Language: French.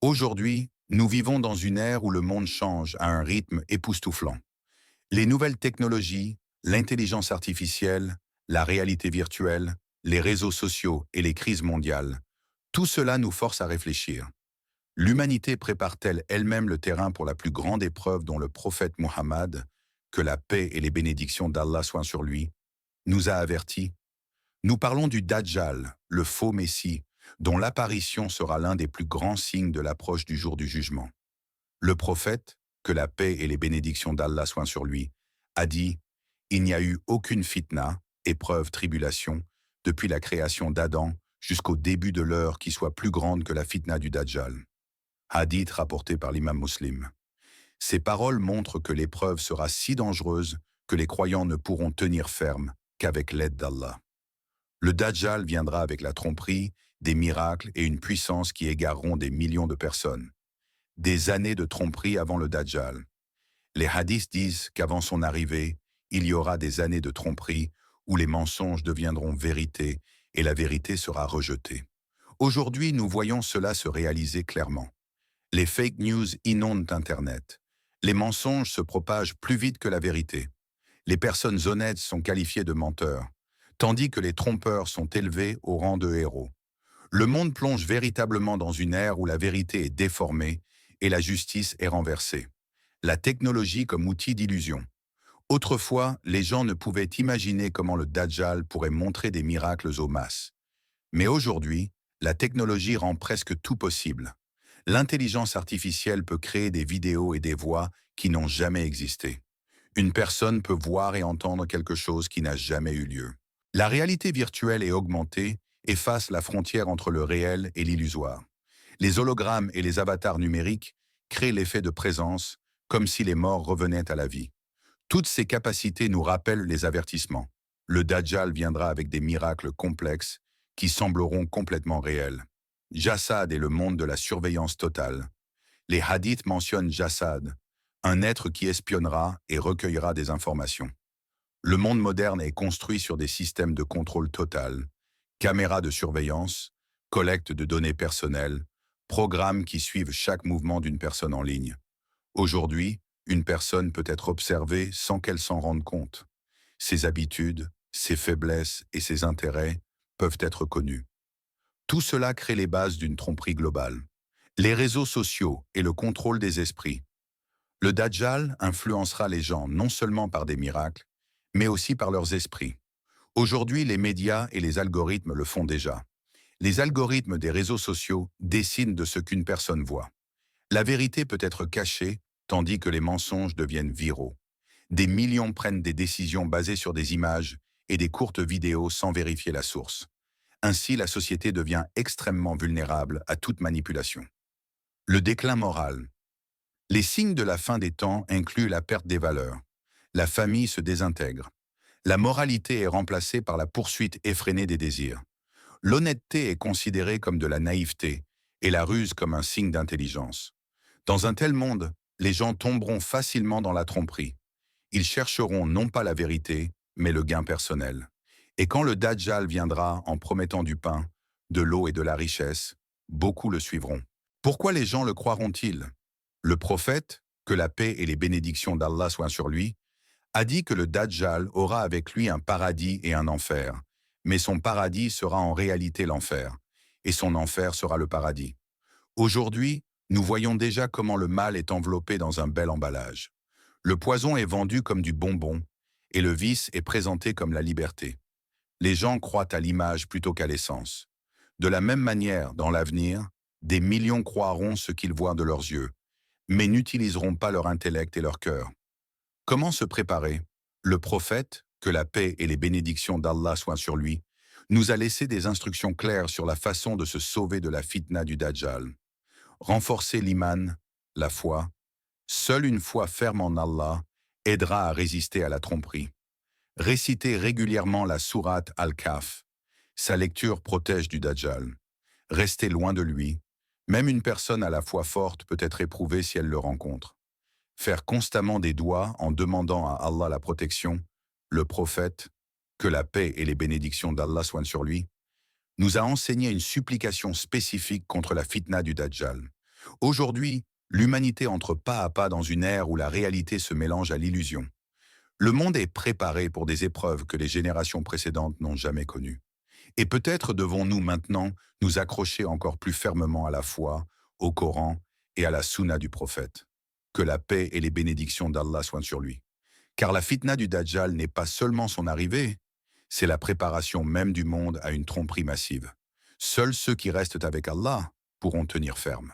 Aujourd'hui, nous vivons dans une ère où le monde change à un rythme époustouflant. Les nouvelles technologies, l'intelligence artificielle, la réalité virtuelle, les réseaux sociaux et les crises mondiales, tout cela nous force à réfléchir. L'humanité prépare-t-elle elle-même le terrain pour la plus grande épreuve dont le prophète Muhammad, que la paix et les bénédictions d'Allah soient sur lui, nous a avertis? Nous parlons du Dajjal, le faux Messie, dont l'apparition sera l'un des plus grands signes de l'approche du jour du jugement. Le prophète, que la paix et les bénédictions d'Allah soient sur lui, a dit: Il n'y a eu aucune fitna, épreuve, tribulation, depuis la création d'Adam jusqu'au début de l'heure qui soit plus grande que la fitna du Dajjal. Hadith rapporté par l'imam Muslim. Ces paroles montrent que l'épreuve sera si dangereuse que les croyants ne pourront tenir ferme qu'avec l'aide d'Allah. Le Dajjal viendra avec la tromperie, des miracles et une puissance qui égareront des millions de personnes. Des années de tromperie avant le Dajjal. Les hadiths disent qu'avant son arrivée, il y aura des années de tromperie où les mensonges deviendront vérité et la vérité sera rejetée. Aujourd'hui, nous voyons cela se réaliser clairement. Les fake news inondent Internet. Les mensonges se propagent plus vite que la vérité. Les personnes honnêtes sont qualifiées de menteurs, tandis que les trompeurs sont élevés au rang de héros. Le monde plonge véritablement dans une ère où la vérité est déformée et la justice est renversée. La technologie comme outil d'illusion. Autrefois, les gens ne pouvaient imaginer comment le Dajjal pourrait montrer des miracles aux masses. Mais aujourd'hui, la technologie rend presque tout possible. L'intelligence artificielle peut créer des vidéos et des voix qui n'ont jamais existé. Une personne peut voir et entendre quelque chose qui n'a jamais eu lieu. La réalité virtuelle et augmentée efface la frontière entre le réel et l'illusoire. Les hologrammes et les avatars numériques créent l'effet de présence, comme si les morts revenaient à la vie. Toutes ces capacités nous rappellent les avertissements. Le Dajjal viendra avec des miracles complexes qui sembleront complètement réels. Jassad est le monde de la surveillance totale. Les hadiths mentionnent Jassad, un être qui espionnera et recueillera des informations. Le monde moderne est construit sur des systèmes de contrôle total, caméras de surveillance, collecte de données personnelles, programmes qui suivent chaque mouvement d'une personne en ligne. Aujourd'hui, une personne peut être observée sans qu'elle s'en rende compte. Ses habitudes, ses faiblesses et ses intérêts peuvent être connus. Tout cela crée les bases d'une tromperie globale. Les réseaux sociaux et le contrôle des esprits. Le Dajjal influencera les gens non seulement par des miracles, mais aussi par leurs esprits. Aujourd'hui, les médias et les algorithmes le font déjà. Les algorithmes des réseaux sociaux décident de ce qu'une personne voit. La vérité peut être cachée, tandis que les mensonges deviennent viraux. Des millions prennent des décisions basées sur des images et des courtes vidéos sans vérifier la source. Ainsi, la société devient extrêmement vulnérable à toute manipulation. Le déclin moral. Les signes de la fin des temps incluent la perte des valeurs. La famille se désintègre. La moralité est remplacée par la poursuite effrénée des désirs. L'honnêteté est considérée comme de la naïveté et la ruse comme un signe d'intelligence. Dans un tel monde, les gens tomberont facilement dans la tromperie. Ils chercheront non pas la vérité, mais le gain personnel. Et quand le Dajjal viendra en promettant du pain, de l'eau et de la richesse, beaucoup le suivront. Pourquoi les gens le croiront-ils? Le prophète, que la paix et les bénédictions d'Allah soient sur lui, a dit que le Dajjal aura avec lui un paradis et un enfer, mais son paradis sera en réalité l'enfer, et son enfer sera le paradis. Aujourd'hui, nous voyons déjà comment le mal est enveloppé dans un bel emballage. Le poison est vendu comme du bonbon, et le vice est présenté comme la liberté. Les gens croient à l'image plutôt qu'à l'essence. De la même manière, dans l'avenir, des millions croiront ce qu'ils voient de leurs yeux, mais n'utiliseront pas leur intellect et leur cœur. Comment se préparer? Le prophète, que la paix et les bénédictions d'Allah soient sur lui, nous a laissé des instructions claires sur la façon de se sauver de la fitna du Dajjal. Renforcer l'iman, la foi. Seule une foi ferme en Allah aidera à résister à la tromperie. Réciter régulièrement la sourate Al-Kahf. Sa lecture protège du Dajjal. Rester loin de lui. Même une personne à la foi forte peut être éprouvée si elle le rencontre. Faire constamment des doigts en demandant à Allah la protection, le prophète, que la paix et les bénédictions d'Allah soient sur lui, nous a enseigné une supplication spécifique contre la fitna du Dajjal. Aujourd'hui, l'humanité entre pas à pas dans une ère où la réalité se mélange à l'illusion. Le monde est préparé pour des épreuves que les générations précédentes n'ont jamais connues. Et peut-être devons-nous maintenant nous accrocher encore plus fermement à la foi, au Coran et à la Sunna du prophète. Que la paix et les bénédictions d'Allah soient sur lui. Car la fitna du Dajjal n'est pas seulement son arrivée, c'est la préparation même du monde à une tromperie massive. Seuls ceux qui restent avec Allah pourront tenir ferme.